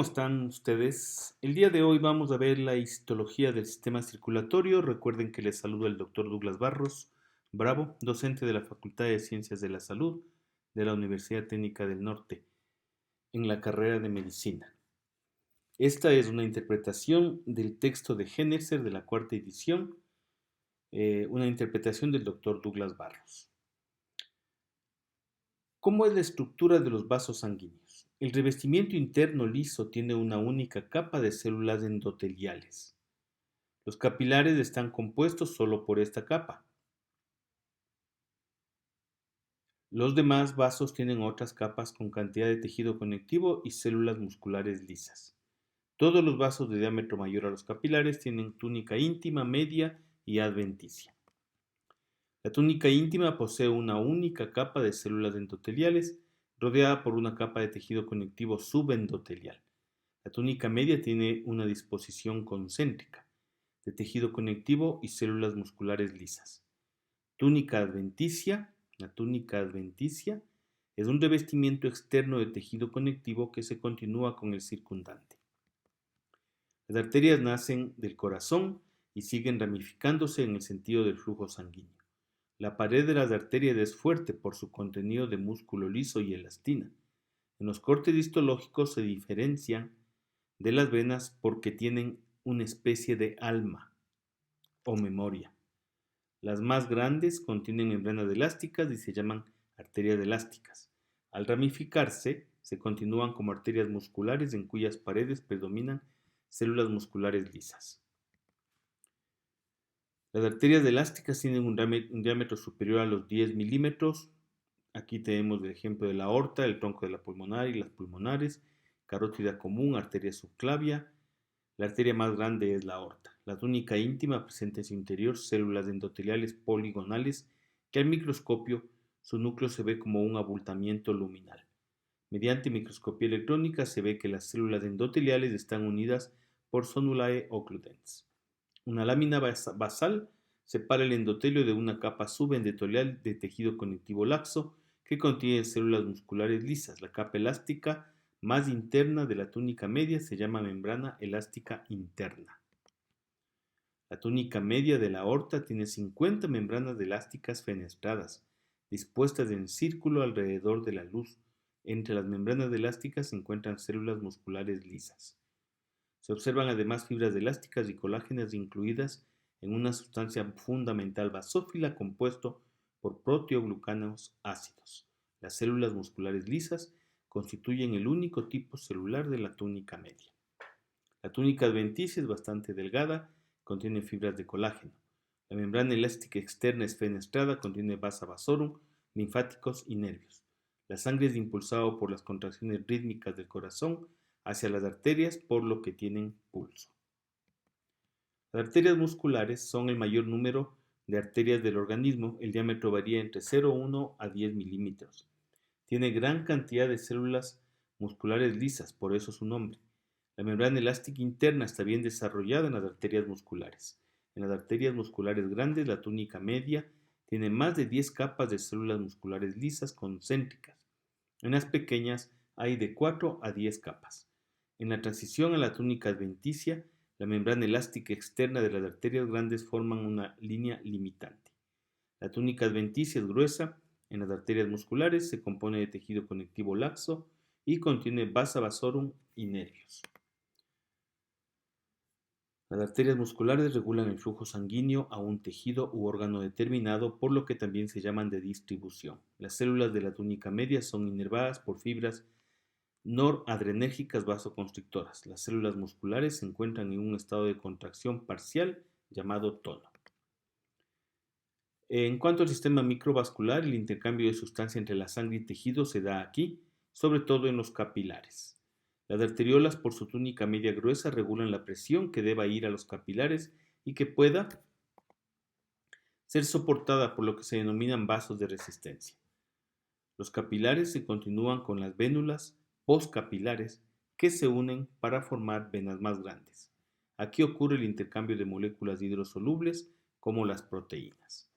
están ustedes? El día de hoy vamos a ver la histología del sistema circulatorio. Recuerden que les saluda el doctor Douglas Barros Bravo, docente de la Facultad de Ciencias de la Salud de la Universidad Técnica del Norte, en la carrera de Medicina. Esta es una interpretación del texto de Hennerser de la cuarta edición, una interpretación del doctor Douglas Barros. ¿Cómo es la estructura de los vasos sanguíneos? El revestimiento interno liso tiene una única capa de células endoteliales. Los capilares están compuestos solo por esta capa. Los demás vasos tienen otras capas con cantidad de tejido conectivo y células musculares lisas. Todos los vasos de diámetro mayor a los capilares tienen túnica íntima, media y adventicia. La túnica íntima posee una única capa de células endoteliales rodeada por una capa de tejido conectivo subendotelial. La túnica media tiene una disposición concéntrica de tejido conectivo y células musculares lisas. La túnica adventicia es un revestimiento externo de tejido conectivo que se continúa con el circundante. Las arterias nacen del corazón y siguen ramificándose en el sentido del flujo sanguíneo. La pared de las arterias es fuerte por su contenido de músculo liso y elastina. En los cortes histológicos se diferencian de las venas porque tienen una especie de alma o memoria. Las más grandes contienen membranas elásticas y se llaman arterias elásticas. Al ramificarse, se continúan como arterias musculares en cuyas paredes predominan células musculares lisas. Las arterias elásticas tienen un diámetro superior a los 10 milímetros. Aquí tenemos el ejemplo de la aorta, el tronco de la pulmonar y las pulmonares, carótida común, arteria subclavia. La arteria más grande es la aorta. La túnica íntima presenta en su interior células endoteliales poligonales que al microscopio su núcleo se ve como un abultamiento luminal. Mediante microscopía electrónica se ve que las células endoteliales están unidas por zonulae occludens. Una lámina basal separa el endotelio de una capa subendotelial de tejido conectivo laxo que contiene células musculares lisas. La capa elástica más interna de la túnica media se llama membrana elástica interna. La túnica media de la aorta tiene 50 membranas elásticas fenestradas, dispuestas en círculo alrededor de la luz. Entre las membranas elásticas se encuentran células musculares lisas. Se observan además fibras elásticas y colágenas incluidas en una sustancia fundamental basófila compuesto por proteoglucanos ácidos. Las células musculares lisas constituyen el único tipo celular de la túnica media. La túnica adventicia es bastante delgada, contiene fibras de colágeno. La membrana elástica externa es fenestrada, contiene vasa vasorum, linfáticos y nervios. La sangre es impulsada por las contracciones rítmicas del corazón hacia las arterias, por lo que tienen pulso. Las arterias musculares son el mayor número de arterias del organismo. El diámetro varía entre 0,1 a 10 milímetros. Tiene gran cantidad de células musculares lisas, por eso su nombre. La membrana elástica interna está bien desarrollada en las arterias musculares. En las arterias musculares grandes, la túnica media tiene más de 10 capas de células musculares lisas concéntricas. En las pequeñas hay de 4 a 10 capas. En la transición a la túnica adventicia, la membrana elástica externa de las arterias grandes forman una línea limitante. La túnica adventicia es gruesa. En las arterias musculares se compone de tejido conectivo laxo y contiene vasa vasorum y nervios. Las arterias musculares regulan el flujo sanguíneo a un tejido u órgano determinado, por lo que también se llaman de distribución. Las células de la túnica media son inervadas por fibras noradrenérgicas vasoconstrictoras. Las células musculares se encuentran en un estado de contracción parcial llamado tono. En cuanto al sistema microvascular, el intercambio de sustancia entre la sangre y tejido se da aquí, sobre todo en los capilares. Las arteriolas, por su túnica media gruesa, regulan la presión que deba ir a los capilares y que pueda ser soportada por lo que se denominan vasos de resistencia. Los capilares se continúan con las vénulas postcapilares que se unen para formar venas más grandes. Aquí ocurre el intercambio de moléculas hidrosolubles como las proteínas.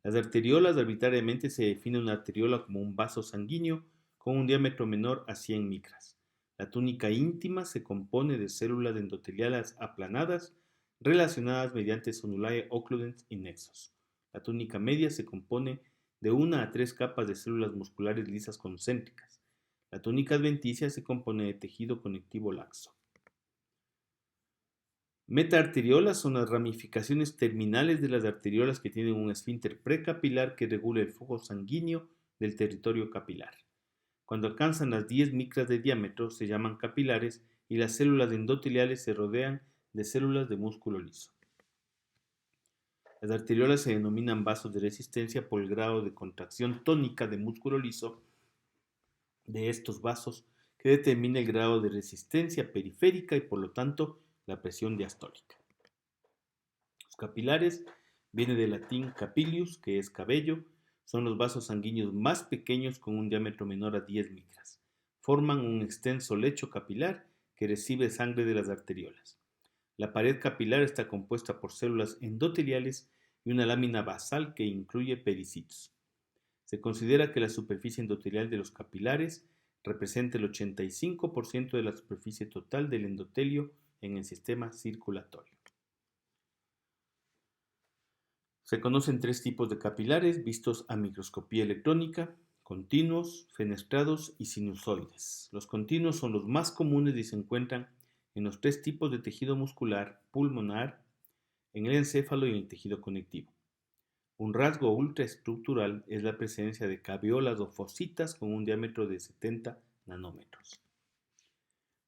Las arteriolas, arbitrariamente se define una arteriola como un vaso sanguíneo con un diámetro menor a 100 micras. La túnica íntima se compone de células endoteliales aplanadas relacionadas mediante sonulae occludens y nexos. La túnica media se compone de 1 a 3 capas de células musculares lisas concéntricas. La túnica adventicia se compone de tejido conectivo laxo. Metaarteriolas son las ramificaciones terminales de las arteriolas que tienen un esfínter precapilar que regula el flujo sanguíneo del territorio capilar. Cuando alcanzan las 10 micras de diámetro se llaman capilares y las células endoteliales se rodean de células de músculo liso. Las arteriolas se denominan vasos de resistencia por el grado de contracción tónica de músculo liso de estos vasos que determina el grado de resistencia periférica y por lo tanto la presión diastólica. Los capilares viene del latín capilius, que es cabello, son los vasos sanguíneos más pequeños con un diámetro menor a 10 micras. Forman un extenso lecho capilar que recibe sangre de las arteriolas. La pared capilar está compuesta por células endoteliales y una lámina basal que incluye pericitos. Se considera que la superficie endotelial de los capilares representa el 85% de la superficie total del endotelio en el sistema circulatorio. Se conocen 3 tipos de capilares vistos a microscopía electrónica: continuos, fenestrados y sinusoides. Los continuos son los más comunes y se encuentran en los 3 tipos de tejido muscular: pulmonar, en el encéfalo y en el tejido conectivo. Un rasgo ultraestructural es la presencia de caveolas o fositas con un diámetro de 70 nanómetros.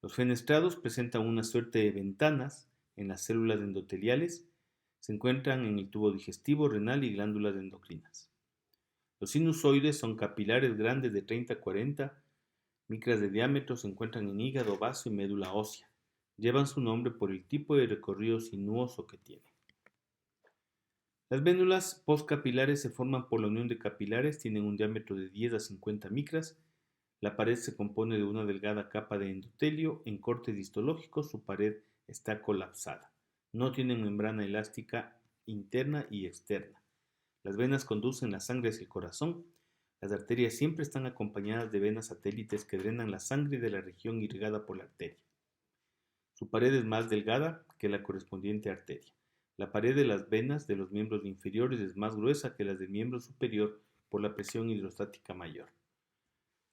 Los fenestrados presentan una suerte de ventanas en las células endoteliales. Se encuentran en el tubo digestivo, renal y glándulas endocrinas. Los sinusoides son capilares grandes de 30 a 40 micras de diámetro, se encuentran en hígado, vaso y médula ósea. Llevan su nombre por el tipo de recorrido sinuoso que tienen. Las vénulas postcapilares se forman por la unión de capilares, tienen un diámetro de 10 a 50 micras. La pared se compone de una delgada capa de endotelio. En cortes histológicos su pared está colapsada. No tienen membrana elástica interna y externa. Las venas conducen la sangre hacia el corazón. Las arterias siempre están acompañadas de venas satélites que drenan la sangre de la región irrigada por la arteria. Su pared es más delgada que la correspondiente arteria. La pared de las venas de los miembros inferiores es más gruesa que las del miembro superior por la presión hidrostática mayor.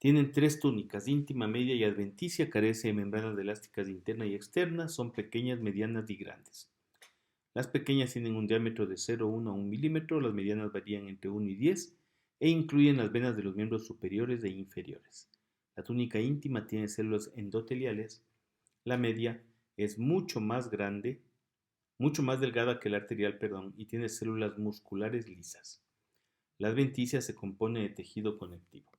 Tienen 3 túnicas: íntima, media y adventicia. Carece de membranas elásticas interna y externa. Son pequeñas, medianas y grandes. Las pequeñas tienen un diámetro de 0,1 a 1 milímetro, las medianas varían entre 1 y 10 e incluyen las venas de los miembros superiores e inferiores. La túnica íntima tiene células endoteliales. La media es mucho más delgada que la arterial, y tiene células musculares lisas. La adventicia se compone de tejido conectivo.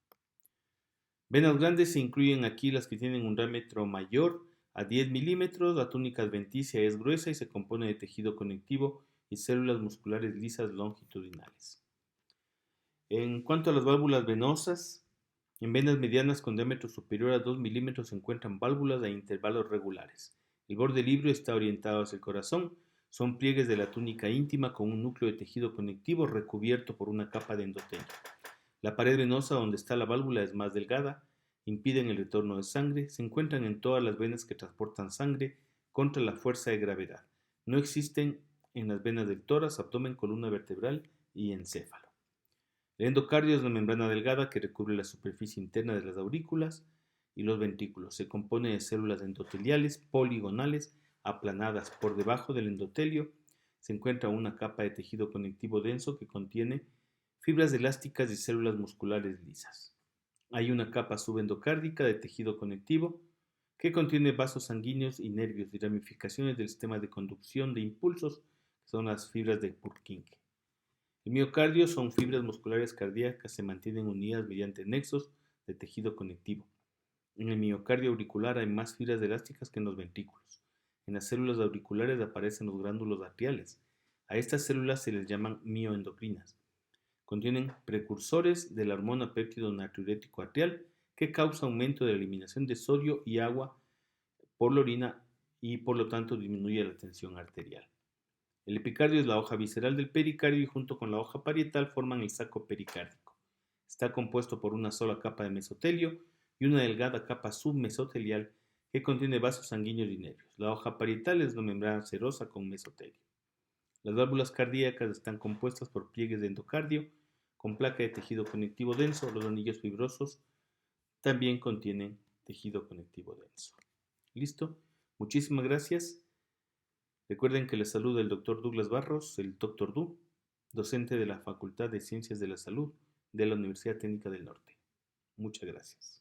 Venas grandes se incluyen aquí las que tienen un diámetro mayor a 10 milímetros. La túnica adventicia es gruesa y se compone de tejido conectivo y células musculares lisas longitudinales. En cuanto a las válvulas venosas, en venas medianas con diámetro superior a 2 milímetros se encuentran válvulas a intervalos regulares. El borde libre está orientado hacia el corazón. Son pliegues de la túnica íntima con un núcleo de tejido conectivo recubierto por una capa de endotelio. La pared venosa donde está la válvula es más delgada, impiden el retorno de sangre, se encuentran en todas las venas que transportan sangre contra la fuerza de gravedad. No existen en las venas del tórax, abdomen, columna vertebral y encéfalo. El endocardio es la membrana delgada que recubre la superficie interna de las aurículas y los ventrículos. Se compone de células endoteliales poligonales aplanadas. Por debajo del endotelio se encuentra una capa de tejido conectivo denso que contiene fibras elásticas y células musculares lisas. Hay una capa subendocárdica de tejido conectivo que contiene vasos sanguíneos y nervios y ramificaciones del sistema de conducción de impulsos, que son las fibras de Purkinje. El miocardio son fibras musculares cardíacas que se mantienen unidas mediante nexos de tejido conectivo. En el miocardio auricular hay más fibras elásticas que en los ventrículos. En las células auriculares aparecen los gránulos atriales. A estas células se les llaman mioendocrinas. Contienen precursores de la hormona péptido natriurético atrial que causa aumento de la eliminación de sodio y agua por la orina y por lo tanto disminuye la tensión arterial. El epicardio es la hoja visceral del pericardio y junto con la hoja parietal forman el saco pericárdico. Está compuesto por una sola capa de mesotelio y una delgada capa submesotelial que contiene vasos sanguíneos y nervios. La hoja parietal es una membrana serosa con mesotelio. Las válvulas cardíacas están compuestas por pliegues de endocardio con placa de tejido conectivo denso. Los anillos fibrosos también contienen tejido conectivo denso. ¿Listo? Muchísimas gracias. Recuerden que les saluda el doctor Douglas Barros, el doctor Du, docente de la Facultad de Ciencias de la Salud de la Universidad Técnica del Norte. Muchas gracias.